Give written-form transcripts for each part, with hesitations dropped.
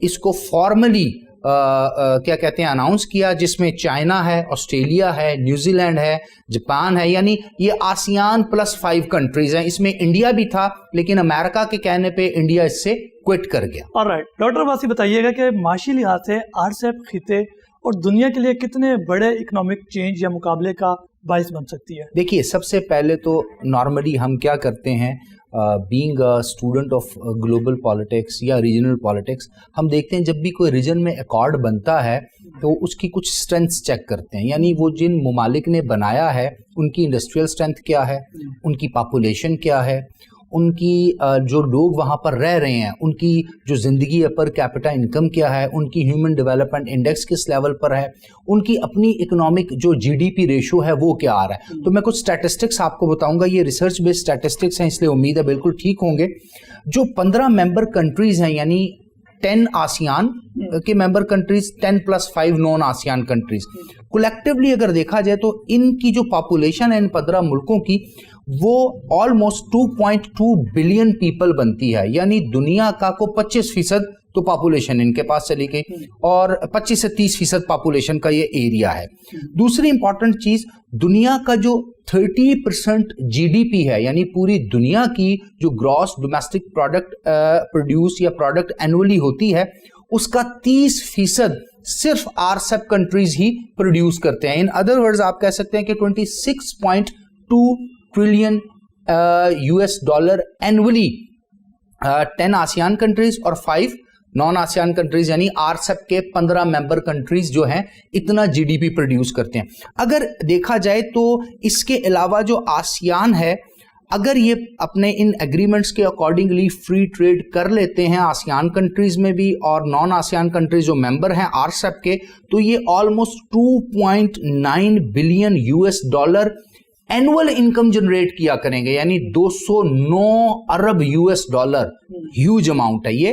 اس کو فارملی کیا کہتے ہیں اناؤنس کیا، جس میں چائنا ہے، آسٹریلیا ہے، نیوزی لینڈ ہے، جاپان ہے، یعنی یہ آسیان +5 کنٹریز ہیں. اس میں انڈیا بھی تھا لیکن امریکہ کے کہنے پہ انڈیا اس سے کوئٹ کر گیا. آلرائٹ ڈاکٹر عباسی بتائیے گا کہ معاشی لحاظ سے RCEP خطے اور دنیا کے لیے کتنے بڑے اکنامک چینج یا مقابلے کا باعث بن سکتی ہے؟ دیکھیے سب سے پہلے تو نارملی ہم کیا کرتے ہیں، being a student of global politics یا ریجنل پالیٹکس، ہم دیکھتے ہیں جب بھی کوئی ریجن میں ایکارڈ بنتا ہے تو اس کی کچھ اسٹرینتھس چیک کرتے ہیں، یعنی وہ جن ممالک نے بنایا ہے ان کی انڈسٹریل اسٹرینتھ کیا ہے، ان کی پاپولیشن کیا ہے، ان کی جو لوگ وہاں پر رہ رہے ہیں ان کی جو زندگی پر کیپٹا انکم کیا ہے، ان کی ہیومن ڈیولپمنٹ انڈیکس کس لیول پر ہے، ان کی اپنی اکنامک جو GDP ریشو ہے وہ کیا آ رہا ہے. تو میں کچھ اسٹیٹسٹکس آپ کو بتاؤں گا، یہ ریسرچ بیسڈ اسٹیٹسٹکس ہیں اس لیے امید ہے بالکل ٹھیک ہوں گے. جو 15 ممبر کنٹریز ہیں، یعنی 10 آسیان کے member countries, 10+5 naan ASEAN countries, collectively اگر دیکھا جائے تو ان کی جو پاپولیشن ہے ان 15 ملکوں کی وہ آلموسٹ 2.2 بلین پیپل بنتی ہے، یعنی دنیا کا کو 25% تو پاپولیشن ان کے پاس چلی گئی اور 25 سے 30% پاپولیشن کا یہ ایریا ہے. دوسری امپورٹنٹ چیز، دنیا کا جو 30% GDP ہے، یعنی پوری دنیا کی جو گراس ڈومیسٹک پروڈکٹ پروڈیوس یا پروڈکٹ اینولی ہوتی ہے، اس کا 30% صرف RCEP کنٹریز ہی پروڈیوس کرتے ہیں. ان ادر ورڈز آپ کہہ سکتے ہیں کہ 26.2 trillion $US annually 10 ASEAN countries اور 5 نان آسیان کنٹریز یعنی RCEP کے 15 ممبر کنٹریز جو ہیں اتنا GDP پروڈیوس کرتے ہیں. اگر دیکھا جائے تو اس کے علاوہ جو آسیان ہے، اگر یہ اپنے ان ایگریمنٹس کے اکارڈنگلی فری ٹریڈ کر لیتے ہیں آسیان کنٹریز میں بھی اور نان آسیان کنٹریز جو ممبر ہیں RCEP کے، تو یہ almost 2.9 billion $US annual income generate کیا کریں گے، یعنی 209 ارب $، ہیوج اماؤنٹ ہے یہ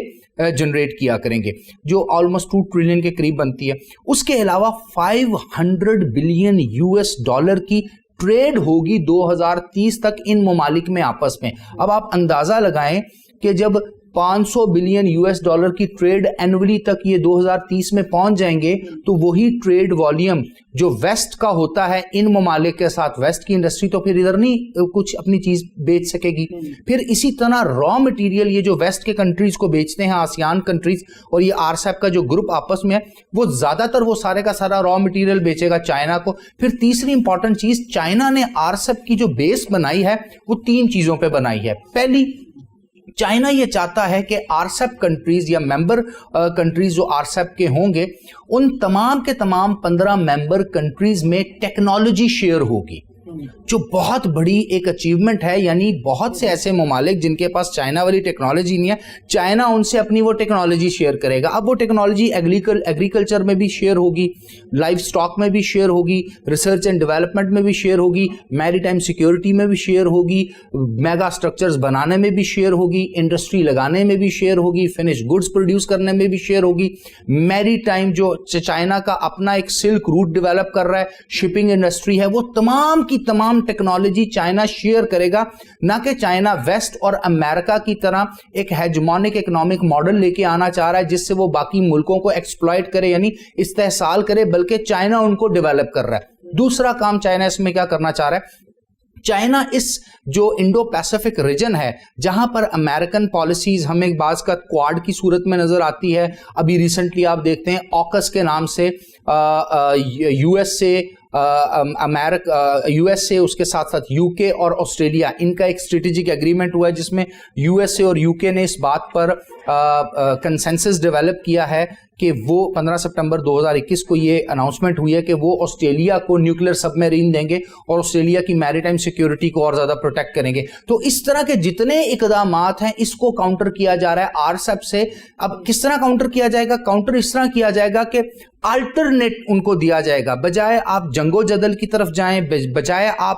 جنریٹ کیا کریں گے، جو آلموسٹ 2 ٹریلین کے قریب بنتی ہے. اس کے علاوہ 500 بلین $، کی ٹریڈ ہوگی 2030 تک ان ممالک میں آپس میں. اب آپ اندازہ لگائیں کہ جب 500 بلین $، کی ٹریڈ اینولی تک یہ 2030 میں پہنچ جائیں گے تو وہی ٹریڈ والیوم جو ویسٹ کا ہوتا ہے ان ممالک کے ساتھ، ویسٹ کی انڈسٹری تو پھر ادھر نہیں کچھ اپنی چیز بیچ سکے گی. پھر اسی طرح را مٹیریل یہ جو ویسٹ کے کنٹریز کو بیچتے ہیں آسیان کنٹریز اور یہ RCEP کا جو گروپ آپس میں ہے، وہ زیادہ تر وہ سارے کا سارا را مٹیریل بیچے گا چائنا کو. پھر تیسری امپورٹنٹ چیز، چائنا نے RCEP کی جو بیس بنائی ہے وہ 3 چیزوں پہ بنائی ہے. پہلی، چائنا یہ چاہتا ہے کہ RCEP کنٹریز یا ممبر کنٹریز جو RCEP کے ہوں گے ان تمام کے تمام 15 ممبر کنٹریز میں ٹیکنالوجی شیئر ہوگی، جو بہت بڑی ایک اچیومنٹ ہے. یعنی بہت سے ایسے ممالک جن کے پاس چائنا والی ٹیکنالوجی نہیں ہے، چائنا ان سے اپنی وہ ٹیکنالوجی شیئر کرے گا. اب وہ ٹیکنالوجی ایگریکلچر میں بھی شیئر ہوگی، لائف سٹاک میں بھی شیئر ہوگی، ریسرچ اینڈ ڈیولپمنٹ میں بھی شیئر ہوگی، میری ٹائم سیکیورٹی میں بھی شیئر ہوگی، میگا اسٹرکچرز بنانے میں بھی شیئر ہوگی، انڈسٹری لگانے میں بھی شیئر ہوگی، فنش گڈز پروڈیوس کرنے میں بھی شیئر ہوگی. میری ٹائم جو چائنا کا اپنا ایک سلک روٹ ڈیولپ کر رہا ہے، شپنگ انڈسٹری ہے، وہ تمام کی تمام ٹیکنالوجی چائنا شیئر کرے گا. نہ کہ چائنا ویسٹ اور امریکہ کی طرح ایک ہیجمونک اکنامک ماڈل لے کے آنا چاہ رہا ہے جس سے وہ باقی ملکوں کو ایکسپلائٹ کرے یعنی استحصال کرے، بلکہ چائنا ان کو ڈیولپ کر رہا ہے. دوسرا کام چائنا اس میں کیا کرنا چاہ رہا ہے، چائنا اس جو انڈو پیسیفک ریجن ہے جہاں پر امریکن پالیسیز ہمیں بعض کا کوارڈ کی صورت میں نظر آتی ہے. ابھی ریسنٹلی آپ دیکھتے ہیں آکس کے نام سے USA اس کے ساتھ ساتھ UK اور آسٹریلیا، ان کا ایک اسٹریٹجک ایگریمنٹ ہوا ہے جس میں USA اور UK نے اس بات پر کنسنسس ڈیولپ کیا ہے کہ وہ 15 سپٹمبر 2021 کو یہ اناؤنسمنٹ ہوئی ہے کہ وہ آسٹریلیا کو نیوکلیر سب میرین دیں گے اور آسٹریلیا کی میری ٹائم سیکیورٹی کو اور زیادہ پروٹیکٹ کریں گے. تو اس طرح کے جتنے اقدامات ہیں اس کو کاؤنٹر کیا جا رہا ہے RCEP سے. اب کس طرح کاؤنٹر کیا جائے گا؟ کاؤنٹر اس طرح کیا جائے گا کہ آلٹرنیٹ ان کو دیا جائے گا، بجائے آپ جنگ و جدل کی طرف جائیں، بجائے آپ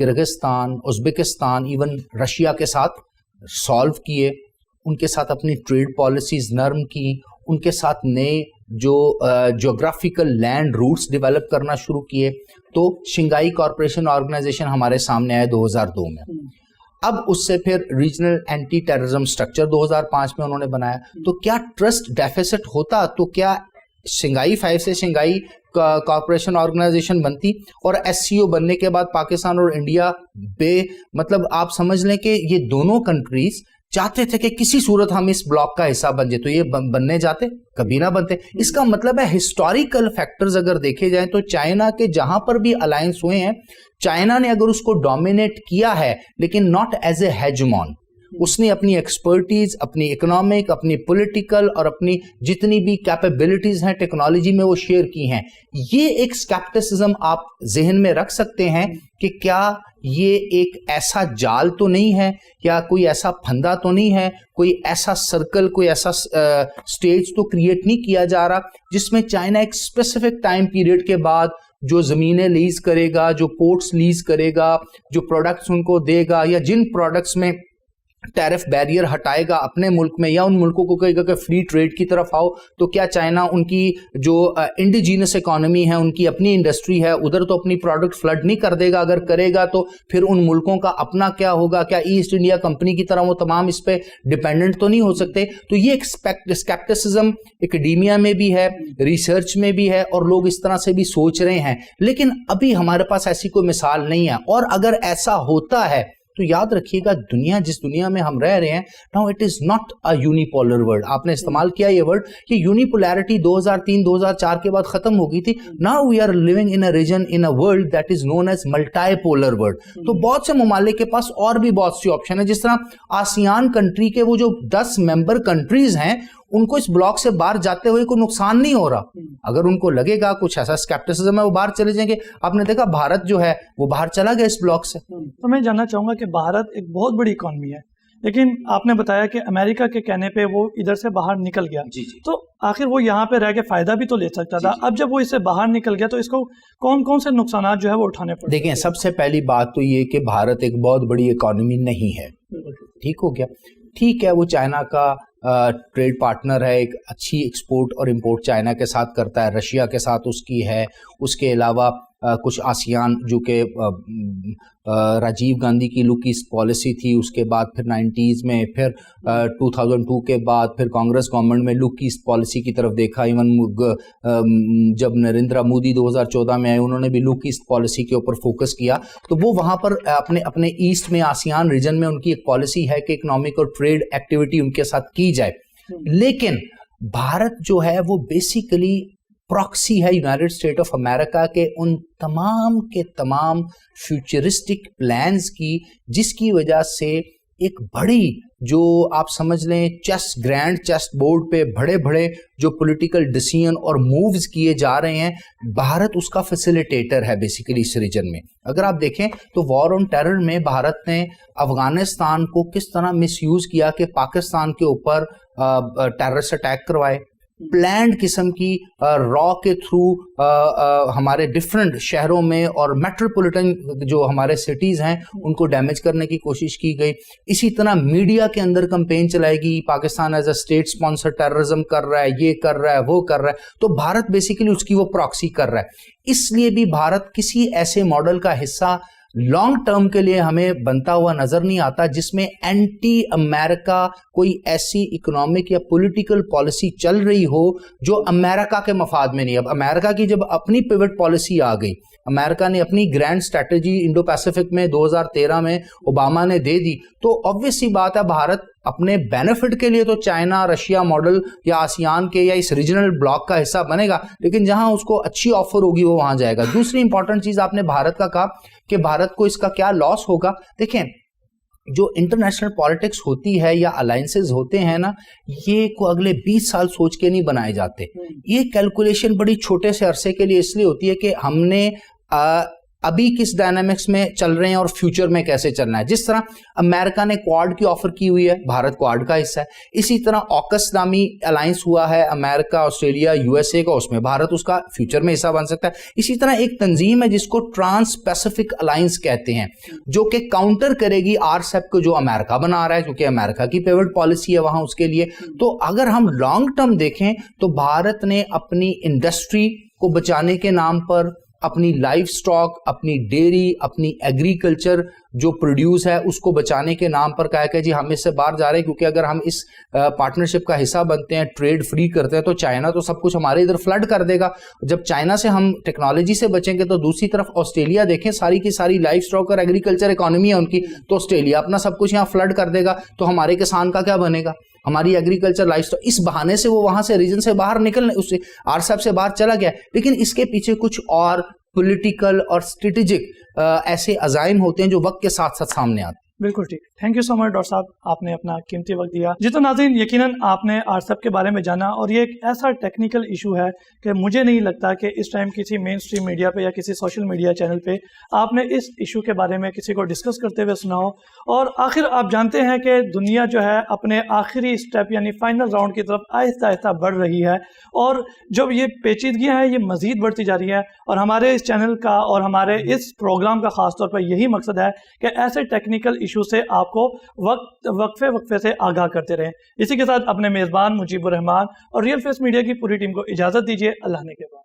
کرغزستان، ازبکستان، ایون رشیا کے ساتھ سالو کیے، ان کے ساتھ اپنی ٹریڈ پالیسیز نرم کی، ان کے ساتھ نئے جو جغرافیکل لینڈ روٹس ڈیولپ کرنا شروع کیے. تو شنگھائی کارپوریشن آرگنائزیشن ہمارے سامنے آئے 2002 میں. اب اس سے پھر ریجنل اینٹی ٹیررزم اسٹرکچر 2005 میں انہوں نے بنایا. تو کیا ٹرسٹ ڈیفیسٹ ہوتا تو کیا شنگھائی 5 سے شنگھائی کارپوریشن آرگنائزیشن بنتی؟ اور ایس سی او بننے کے بعد پاکستان اور انڈیا مطلب آپ سمجھ لیں کہ یہ دونوں کنٹریز چاہتے تھے کہ کسی صورت ہم اس بلاک کا حصہ بن جائے. تو یہ بننے جاتے؟ کبھی نہ بنتے. اس کا مطلب ہے ہسٹوریکل فیکٹرز اگر دیکھے جائیں تو چائنا کے جہاں پر بھی الائنس ہوئے ہیں، چائنا نے اگر اس کو ڈومینیٹ کیا ہے لیکن ناٹ ایز اے ہیجمون. اس نے اپنی ایکسپرٹیز، اپنی اکنامک، اپنی پولیٹیکل اور اپنی جتنی بھی کیپیبلٹیز ہیں ٹیکنالوجی میں وہ شیئر کی ہیں. یہ ایک اسکیپٹسزم آپ ذہن میں رکھ سکتے ہیں کہ کیا یہ ایک ایسا جال تو نہیں ہے یا کوئی ایسا پھندا تو نہیں ہے، کوئی ایسا سرکل، کوئی ایسا سٹیج تو کریٹ نہیں کیا جا رہا جس میں چائنا ایک اسپیسیفک ٹائم پیریڈ کے بعد جو زمینیں لیز کرے گا، جو پورٹس لیز کرے گا، جو پروڈکٹس ان کو دے گا، یا جن پروڈکٹس میں ٹیرف بیریئر ہٹائے گا اپنے ملک میں، یا ان ملکوں کو کہے گا کہ فری ٹریڈ کی طرف آؤ، تو کیا چائنا ان کی جو انڈیجینس اکانومی ہے، ان کی اپنی انڈسٹری ہے، ادھر تو اپنی پروڈکٹ فلڈ نہیں کر دے گا؟ اگر کرے گا تو پھر ان ملکوں کا اپنا کیا ہوگا؟ کیا ایسٹ انڈیا کمپنی کی طرح وہ تمام اس پہ ڈیپینڈنٹ تو نہیں ہو سکتے؟ تو یہ ایک اسکیپٹسزم اکیڈیمیا میں بھی ہے، ریسرچ میں بھی ہے، اور لوگ اس طرح سے بھی سوچ رہے ہیں. لیکن ابھی ہمارے پاس ایسی کوئی مثال نہیں ہے. اور اگر ایسا ہوتا ہے تو یاد رکھیے گا، دنیا جس دنیا میں ہم رہ رہے ہیں now it is not a unipolar world. آپ نے استعمال کیا یہ ورڈ کہ یونیپولرٹی 2003-2004 کے بعد ختم ہو گئی تھی. Now we are living in a region, in a world that is known as multi polar world. تو بہت سے ممالک کے پاس اور بھی بہت سی آپشن ہیں. جس طرح آسیان کنٹری کے وہ جو 10 ممبر کنٹریز ہیں، ان کو اس بلاک سے باہر جاتے ہوئے کوئی نقصان نہیں ہو رہا. اگر ان کو لگے گا کچھ ایسا اسکیپٹسزم ہے وہ باہر چلے جائیں گے. آپ نے دیکھا بھارت جو ہے وہ باہر چلا گیا اس بلاک سے. تو میں جاننا چاہوں گا کہ بھارت ایک بہت بڑی اکانومی ہے، لیکن آپ نے بتایا کہ امریکہ کے کہنے پہ وہ ادھر سے باہر نکل گیا. تو آخر وہ یہاں پہ رہ کے فائدہ بھی تو لے سکتا تھا. اب جب وہ اس سے باہر نکل گیا تو اس کو کون کون سے نقصانات جو ہے وہ اٹھانے پڑے؟ دیکھیں، سب سے پہلی بات تو یہ کہ بھارت ایک بہت بڑی اکانومی نہیں ہے. ٹھیک ہو گیا. ٹھیک ہے، وہ چائنا کا ٹریڈ پارٹنر ہے، ایک اچھی ایکسپورٹ اور امپورٹ چائنا کے ساتھ کرتا ہے، رشیا کے ساتھ اس کی ہے. اس کے علاوہ کچھ آسیان جو کہ راجیو گاندھی کی لک ایسٹ پالیسی تھی، اس کے بعد پھر 90s میں، پھر 2002 کے بعد پھر کانگریس گورنمنٹ میں لک ایسٹ پالیسی کی طرف دیکھا. ایون جب نریندر مودی 2014 میں آئے انہوں نے بھی لک ایسٹ پالیسی کے اوپر فوکس کیا. تو وہ وہاں پر اپنے ایسٹ میں آسیان ریجن میں ان کی ایک پالیسی ہے کہ اکنامک اور ٹریڈ ایکٹیویٹی ان کے ساتھ کی جائے. لیکن بھارت جو ہے وہ بیسیکلی پراکسی ہے یونائٹڈ اسٹیٹ آف امریکہ کے ان تمام کے تمام فیوچرسٹک پلانز کی، جس کی وجہ سے ایک بڑی جو آپ سمجھ لیں گرینڈ چیس بورڈ پہ بڑے بڑے جو پولیٹیکل ڈیسیژن اور مووز کیے جا رہے ہیں، بھارت اس کا فیسیلیٹیٹر ہے بیسیکلی اس ریجن میں. اگر آپ دیکھیں تو وار آن ٹیرر میں بھارت نے افغانستان کو کس طرح مس یوز کیا کہ پاکستان کے اوپر ٹیررسٹ اٹیک کروائے. پلانڈ قسم کی را کے تھرو ہمارے ڈفرینٹ شہروں میں اور میٹروپولیٹن جو ہمارے سٹیز ہیں ان کو ڈیمیج کرنے کی کوشش کی گئی. اسی طرح میڈیا کے اندر کمپین چلائے گی، Pakistan as a state sponsor terrorism کر رہا ہے، یہ کر رہا ہے، وہ کر رہا ہے. تو بھارت بیسیکلی اس کی وہ پراکسی کر رہا ہے. اس لیے بھی بھارت کسی ایسے ماڈل کا حصہ لانگ ٹرم کے لیے ہمیں بنتا ہوا نظر نہیں آتا جس میں اینٹی امریکہ کوئی ایسی اکنامک یا پولیٹیکل پالیسی چل رہی ہو جو امریکہ کے مفاد میں نہیں. اب امریکہ کی جب اپنی پیوٹ پالیسی آ گئی، امریکہ نے اپنی گرینڈ اسٹریٹجی انڈو پیسیفک میں 2013 میں اوباما نے دے دی، تو obvious سی بات ہے بھارت اپنے بینیفٹ کے لیے تو چائنا رشیا ماڈل یا آسیان کے یا اس ریجنل بلاک کا حصہ بنے گا، لیکن جہاں اس کو اچھی آفر ہوگی وہ وہاں جائے گا. دوسری امپورٹنٹ چیز آپ نے بھارت کا کہا کہ بھارت کو اس کا کیا لاس ہوگا. دیکھیں، جو انٹرنیشنل پالیٹکس ہوتی ہے یا الائنسز ہوتے ہیں نا، یہ کو اگلے 20 سال سوچ کے نہیں بنائے جاتے. یہ کیلکولیشن بڑی چھوٹے سے عرصے کے لیے اس لیے ہوتی ہے کہ ہم نے ابھی کس ڈائنامکس میں چل رہے ہیں اور فیوچر میں کیسے چلنا ہے. جس طرح امریکہ نے کوڈ کی آفر کی ہوئی ہے, بھارت کوڈ کا حصہ ہے, اسی طرح آکس نامی الائنس ہوا ہے امریکہ, آسٹریلیا, یو ایس اے کا, اس میں بھارت اس کا فیوچر میں حصہ بن سکتا ہے. اسی طرح ایک تنظیم ہے جس کو ٹرانس پیسیفک الائنس کہتے ہیں, جو کہ کاؤنٹر کرے گی آر سیپ کو جو امریکہ بنا رہا ہے, کیونکہ امریکہ کی پیوٹ پالیسی ہے وہاں اس کے لیے. تو اگر ہم لانگ ٹرم دیکھیں تو بھارت نے اپنی انڈسٹری کو بچانے کے نام پر, اپنی لائف سٹاک, اپنی ڈیری, اپنی ایگریکلچر جو پروڈیوس ہے اس کو بچانے کے نام پر کہا کہ جی ہم اس سے باہر جا رہے ہیں, کیونکہ اگر ہم اس پارٹنرشپ کا حصہ بنتے ہیں, ٹریڈ فری کرتے ہیں, تو چائنا تو سب کچھ ہمارے ادھر فلڈ کر دے گا. جب چائنا سے ہم ٹیکنالوجی سے بچیں گے تو دوسری طرف آسٹریلیا دیکھیں, ساری کی ساری لائف سٹاک اور ایگریکلچر اکانومی ہے ان کی, تو آسٹریلیا اپنا سب کچھ یہاں فلڈ کر دے گا, تو ہمارے کسان کا کیا بنے گا, ہماری ایگریکلچر لائف سٹاک. اس بہانے سے وہ وہاں سے ریجن سے باہر نکلنے, اس آر سیپ سے باہر چلا گیا, لیکن اس کے پیچھے کچھ اور پولیٹیکل اور اسٹریٹجک ایسے عزائم ہوتے ہیں جو وقت کے ساتھ ساتھ سامنے آتے ہیں. بالکل ٹھیک. Thank you so much doctor صاحب, آپ نے اپنا قیمتی وقت دیا. جی تو ناظرین, یقیناً آپ نے آر سیپ کے بارے میں جانا, اور یہ ایک ایسا ٹیکنیکل ایشو ہے کہ مجھے نہیں لگتا کہ اس ٹائم کسی مین اسٹریم میڈیا پہ یا کسی سوشل میڈیا چینل پہ آپ نے اس ایشو کے بارے میں کسی کو ڈسکس کرتے ہوئے سنا ہو. اور آخر آپ جانتے ہیں کہ دنیا جو ہے اپنے آخری اسٹیپ یعنی فائنل راؤنڈ کی طرف آہستہ آہستہ بڑھ رہی ہے, اور جب یہ پیچیدگیاں ہیں یہ مزید بڑھتی جا رہی ہے, اور ہمارے اس چینل کا اور ہمارے اس پروگرام کا خاص طور پر یہی مقصد ہے کہ ایسے ٹیکنیکل ایشو سے آپ کو وقفے سے آگاہ کرتے رہیں. اسی کے ساتھ اپنے میزبان مجیب الرحمان اور ریئل فیس میڈیا کی پوری ٹیم کو اجازت دیجیے. اللہ نے کے بعد.